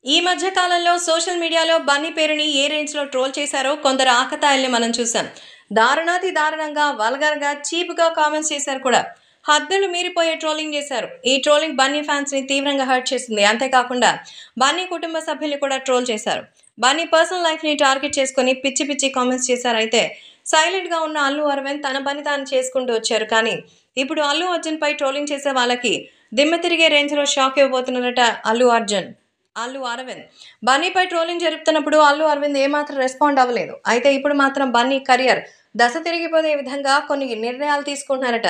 ఈ మధ్య కాలంలో సోషల్ మీడియాలో బన్నీ పేరుని ఏ రేంజ్‌లో ట్రోల్ చేశారో కొందరు ఆకతాయిల్ని మనం చూసాం. దారుణాతి దారుణంగా, వల్గర్‌గా, చీప్‌గా కామెంట్స్ చేశారు కూడా. హద్దులు మీరిపోయే ట్రోలింగ్ చేశారు. ఈ ట్రోలింగ్ బన్నీ ఫ్యాన్స్‌ని తీవ్రంగా హర్ట్ చేసింది. అంతేకాకుండా బన్నీ కుటుంబ సభ్యుల్ని కూడా ట్రోల్ చేశారు. బన్నీ పర్సనల్ లైఫ్‌ని టార్గెట్ చేసుకొని పిచ్చి పిచ్చి కామెంట్స్ చేశారు. అయితే సైలెంట్‌గా ఉన్న అల్లు అరవింద్ తన పని తాను చేసుకుంటూ వచ్చారు. కానీ ఇప్పుడు అల్లు అర్జున్‌పై ట్రోలింగ్ చేసే వాళ్ళకి దిమ్మ తిరిగే రేంజ్‌లో షాక్ ఇవ్వబోతున్నారట అల్లు అరవింద్. బన్నీపై ట్రోలింగ్ జరుపుతున్నప్పుడు అల్లు అరవింద్ ఏమాత్రం రెస్పాండ్ అవ్వలేదు. అయితే ఇప్పుడు మాత్రం బన్నీ కెరియర్ దశ తిరిగిపోయే విధంగా కొన్ని నిర్ణయాలు తీసుకుంటున్నారట.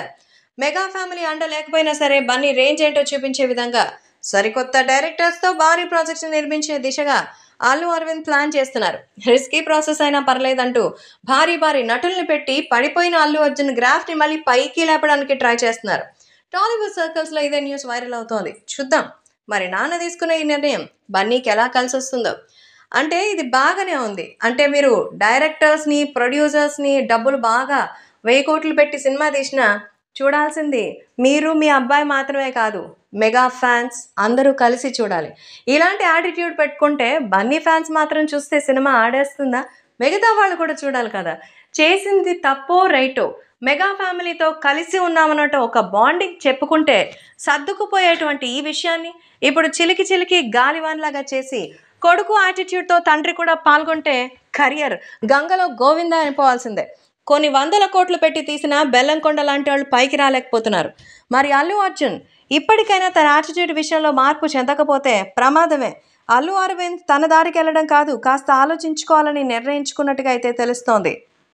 మెగా ఫ్యామిలీ అండ లేకపోయినా సరే బన్నీ రేంజ్ ఏంటో చూపించే విధంగా సరికొత్త డైరెక్టర్స్‌తో భారీ ప్రాజెక్ట్స్ నిర్మించే దిశగా అల్లు అరవింద్ ప్లాన్ చేస్తున్నారు. రిస్కీ ప్రాసెస్ అయినా పర్లేదంటూ భారీ భారీ నటుల్ని పెట్టి పడిపోయిన అల్లు అర్జున్ గ్రాఫ్‌ని మళ్ళీ పైకి లేపడానికి ట్రై చేస్తున్నారు. టాలీవుడ్ సర్కిల్స్‌లో ఇదే న్యూస్ వైరల్ అవుతోంది. చూద్దాం మరి నాన్న తీసుకున్న ఈ నిర్ణయం బన్నీకి ఎలా కలిసొస్తుందో. అంటే ఇది బాగానే ఉంది. అంటే మీరు డైరెక్టర్స్‌ని, ప్రొడ్యూసర్స్‌ని డబ్బులు బాగా 1000,00,00,000 పెట్టి సినిమా తీసినా చూడాల్సింది మీరు, మీ అబ్బాయి మాత్రమే కాదు. మెగా ఫ్యాన్స్ అందరూ కలిసి చూడాలి. ఇలాంటి యాటిట్యూడ్ పెట్టుకుంటే బన్నీ ఫ్యాన్స్ మాత్రం చూస్తే సినిమా ఆడేస్తుందా? మిగతా వాళ్ళు కూడా చూడాలి కదా! చేసింది తప్పో, రైటో మెగా ఫ్యామిలీతో కలిసి ఉన్నామన్నట్టు ఒక బాండింగ్ చెప్పుకుంటే సర్దుకుపోయేటువంటి ఈ విషయాన్ని ఇప్పుడు చిలికి చిలికి గాలివాన్లాగా చేసి కొడుకు యాటిట్యూడ్‌తో తండ్రి కూడా పాల్గొంటే కెరియర్ గంగలో గోవిందా అయిపోవాల్సిందే. కొన్ని వందల కోట్లు పెట్టి తీసిన బెల్లంకొండ లాంటి వాళ్ళు పైకి రాలేకపోతున్నారు. మరి అల్లు అర్జున్ ఇప్పటికైనా తన యాటిట్యూడ్ విషయంలో మార్పు చెందకపోతే ప్రమాదమే. అల్లు అరవింద్ తన దారికి వెళ్ళడం కాదు, కాస్త ఆలోచించుకోవాలని నిర్ణయించుకున్నట్టుగా అయితే తెలుస్తోంది.